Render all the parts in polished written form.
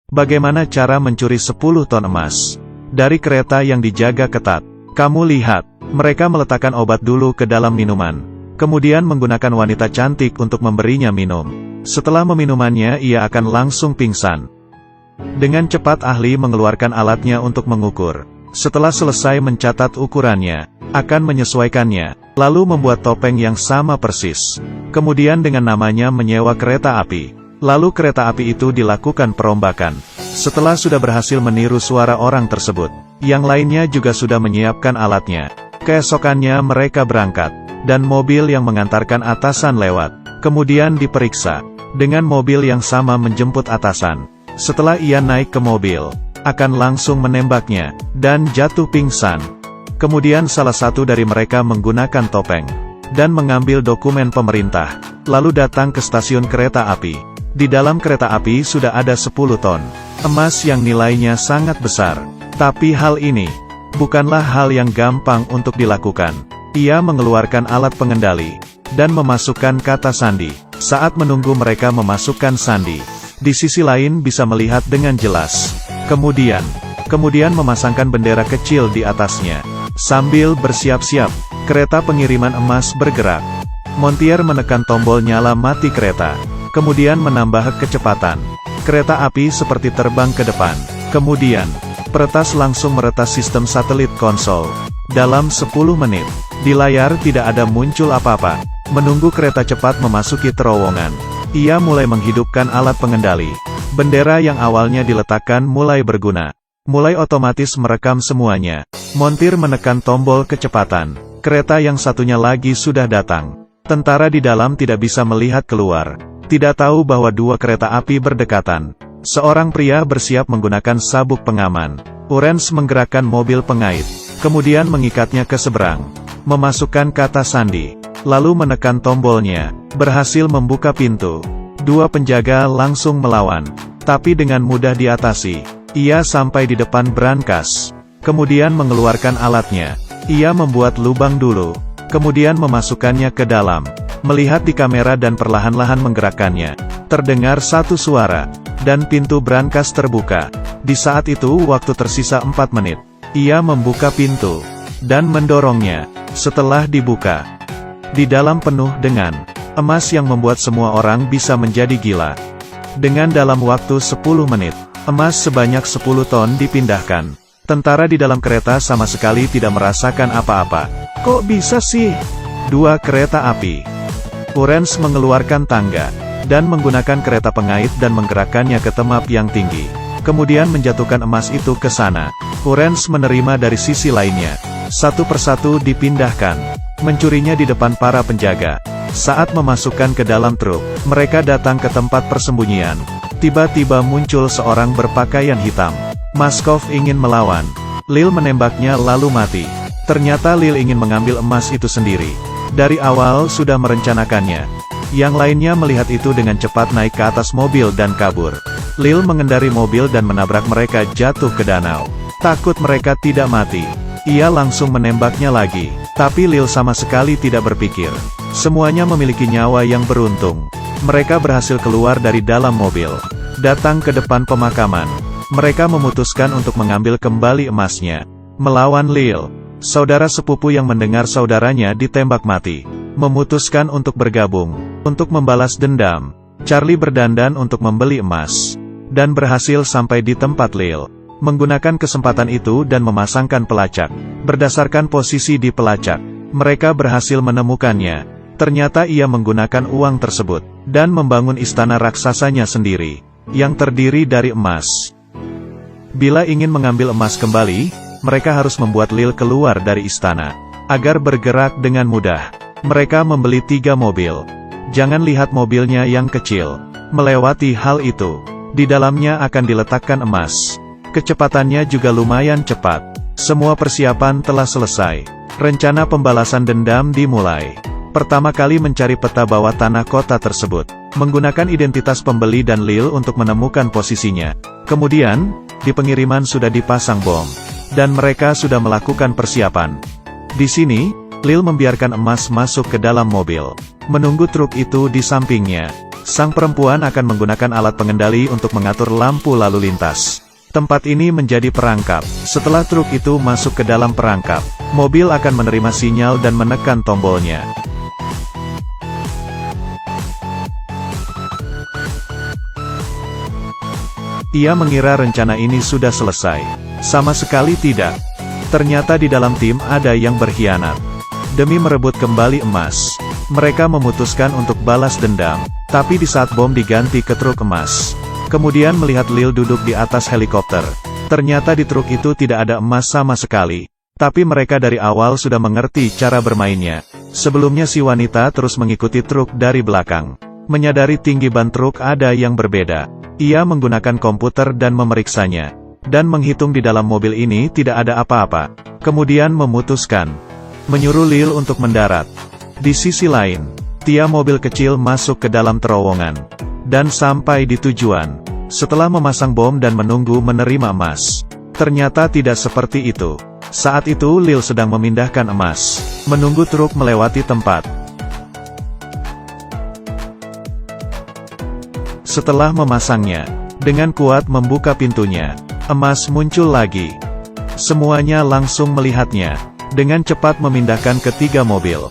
Bagaimana cara mencuri 10 ton emas dari kereta yang dijaga ketat? Kamu lihat, mereka meletakkan obat dulu ke dalam minuman. Kemudian menggunakan wanita cantik untuk memberinya minum. Setelah meminumnya ia akan langsung pingsan. Dengan cepat ahli mengeluarkan alatnya untuk mengukur. Setelah selesai mencatat ukurannya, akan menyesuaikannya, lalu membuat topeng yang sama persis. Kemudian dengan namanya menyewa kereta api. Lalu kereta api itu dilakukan perombakan. Setelah sudah berhasil meniru suara orang tersebut, yang lainnya juga sudah menyiapkan alatnya. Keesokannya mereka berangkat, dan mobil yang mengantarkan atasan lewat. Kemudian diperiksa, dengan mobil yang sama menjemput atasan. Setelah ia naik ke mobil, akan langsung menembaknya, dan jatuh pingsan. Kemudian salah satu dari mereka menggunakan topeng, dan mengambil dokumen pemerintah, lalu datang ke stasiun kereta api. Di dalam kereta api sudah ada 10 ton emas yang nilainya sangat besar. Tapi hal ini bukanlah hal yang gampang untuk dilakukan. Ia mengeluarkan alat pengendali, dan memasukkan kata sandi. Saat menunggu mereka memasukkan sandi, di sisi lain bisa melihat dengan jelas. Kemudian memasangkan bendera kecil di atasnya. Sambil bersiap-siap, kereta pengiriman emas bergerak. Montir menekan tombol nyala mati kereta. Kemudian menambah kecepatan. Kereta api seperti terbang ke depan. Kemudian, peretas langsung meretas sistem satelit konsol. Dalam 10 menit, di layar tidak ada muncul apa-apa. Menunggu kereta cepat memasuki terowongan, ia mulai menghidupkan alat pengendali. Bendera yang awalnya diletakkan mulai berguna. Mulai otomatis merekam semuanya. Montir menekan tombol kecepatan. Kereta yang satunya lagi sudah datang. Tentara di dalam tidak bisa melihat keluar. Tidak tahu bahwa dua kereta api berdekatan. Seorang pria bersiap menggunakan sabuk pengaman. Urens menggerakkan mobil pengait. Kemudian mengikatnya ke seberang. Memasukkan kata sandi. Lalu menekan tombolnya. Berhasil membuka pintu. Dua penjaga langsung melawan. Tapi dengan mudah diatasi. Ia sampai di depan brankas. Kemudian mengeluarkan alatnya. Ia membuat lubang dulu. Kemudian memasukkannya ke dalam. Melihat di kamera dan perlahan-lahan menggerakkannya. Terdengar satu suara. Dan pintu brankas terbuka. Di saat itu waktu tersisa 4 menit. Ia membuka pintu. Dan mendorongnya. Setelah dibuka, di dalam penuh dengan emas yang membuat semua orang bisa menjadi gila. Dengan dalam waktu 10 menit, emas sebanyak 10 ton dipindahkan. Tentara di dalam kereta sama sekali tidak merasakan apa-apa. Kok bisa sih? Dua kereta api. Urens mengeluarkan tangga, dan menggunakan kereta pengait dan menggerakkannya ke tempat yang tinggi. Kemudian menjatuhkan emas itu ke sana. Urens menerima dari sisi lainnya. Satu persatu dipindahkan. Mencurinya di depan para penjaga. Saat memasukkan ke dalam truk, mereka datang ke tempat persembunyian. Tiba-tiba muncul seorang berpakaian hitam. Maskov ingin melawan. Lil menembaknya lalu mati. Ternyata Lil ingin mengambil emas itu sendiri. Dari awal sudah merencanakannya. Yang lainnya melihat itu dengan cepat naik ke atas mobil dan kabur. Lil mengendari mobil dan menabrak mereka jatuh ke danau. Takut mereka tidak mati, ia langsung menembaknya lagi. Tapi Lil sama sekali tidak berpikir. Semuanya memiliki nyawa yang beruntung. Mereka berhasil keluar dari dalam mobil. Datang ke depan pemakaman. Mereka memutuskan untuk mengambil kembali emasnya. Melawan Lil. Saudara sepupu yang mendengar saudaranya ditembak mati. Memutuskan untuk bergabung. Untuk membalas dendam. Charlie berdandan untuk membeli emas. Dan berhasil sampai di tempat Lil. Menggunakan kesempatan itu dan memasangkan pelacak. Berdasarkan posisi di pelacak, mereka berhasil menemukannya. Ternyata ia menggunakan uang tersebut, dan membangun istana raksasanya sendiri, yang terdiri dari emas. Bila ingin mengambil emas kembali, mereka harus membuat Lil keluar dari istana. Agar bergerak dengan mudah, mereka membeli 3 mobil. Jangan lihat mobilnya yang kecil. Melewati hal itu, di dalamnya akan diletakkan emas. Kecepatannya juga lumayan cepat. Semua persiapan telah selesai. Rencana pembalasan dendam dimulai. Pertama kali mencari peta bawah tanah kota tersebut. Menggunakan identitas pembeli dan Lil untuk menemukan posisinya. Kemudian, di pengiriman sudah dipasang bom. Dan mereka sudah melakukan persiapan. Di sini, Lil membiarkan emas masuk ke dalam mobil. Menunggu truk itu di sampingnya. Sang perempuan akan menggunakan alat pengendali untuk mengatur lampu lalu lintas. Tempat ini menjadi perangkap. Setelah truk itu masuk ke dalam perangkap, mobil akan menerima sinyal dan menekan tombolnya. Ia mengira rencana ini sudah selesai. Sama sekali tidak. Ternyata di dalam tim ada yang berkhianat. Demi merebut kembali emas, mereka memutuskan untuk balas dendam. Tapi di saat bom diganti ke truk emas, kemudian melihat Lil duduk di atas helikopter. Ternyata di truk itu tidak ada emas sama sekali. Tapi mereka dari awal sudah mengerti cara bermainnya. Sebelumnya si wanita terus mengikuti truk dari belakang. Menyadari tinggi ban truk ada yang berbeda, ia menggunakan komputer dan memeriksanya. Dan menghitung di dalam mobil ini tidak ada apa-apa. Kemudian memutuskan menyuruh Lil untuk mendarat. Di sisi lain, Tia mobil kecil masuk ke dalam terowongan. Dan sampai di tujuan. Setelah memasang bom dan menunggu menerima emas. Ternyata tidak seperti itu. Saat itu Lil sedang memindahkan emas. Menunggu truk melewati tempat. Setelah memasangnya, dengan kuat membuka pintunya, emas muncul lagi. Semuanya langsung melihatnya. Dengan cepat memindahkan ketiga mobil.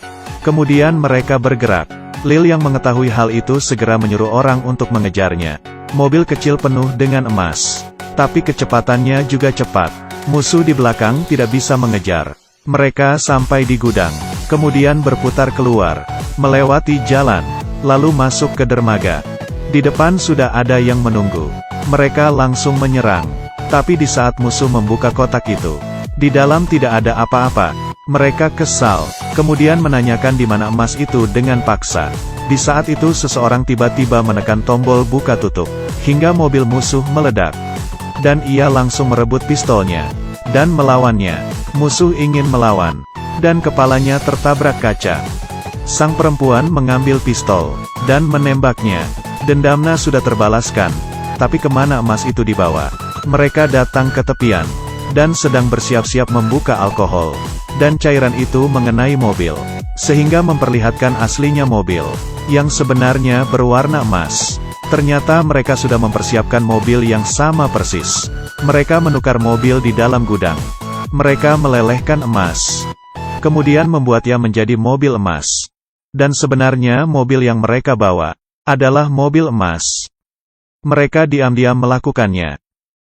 Kemudian mereka bergerak. Lil yang mengetahui hal itu segera menyuruh orang untuk mengejarnya. Mobil kecil penuh dengan emas. Tapi kecepatannya juga cepat. Musuh di belakang tidak bisa mengejar. Mereka sampai di gudang. Kemudian berputar keluar. Melewati jalan. Lalu masuk ke dermaga. Di depan sudah ada yang menunggu. Mereka langsung menyerang. Tapi di saat musuh membuka kotak itu, di dalam tidak ada apa-apa. Mereka kesal, kemudian menanyakan di mana emas itu dengan paksa. Di saat itu seseorang tiba-tiba menekan tombol buka tutup, hingga mobil musuh meledak. Dan ia langsung merebut pistolnya, dan melawannya. Musuh ingin melawan, dan kepalanya tertabrak kaca. Sang perempuan mengambil pistol, dan menembaknya. Dendamnya sudah terbalaskan, tapi kemana emas itu dibawa? Mereka datang ke tepian, dan sedang bersiap-siap membuka alkohol. Dan cairan itu mengenai mobil, sehingga memperlihatkan aslinya mobil, yang sebenarnya berwarna emas. Ternyata mereka sudah mempersiapkan mobil yang sama persis. Mereka menukar mobil di dalam gudang. Mereka melelehkan emas, kemudian membuatnya menjadi mobil emas. Dan sebenarnya mobil yang mereka bawa adalah mobil emas. Mereka diam-diam melakukannya.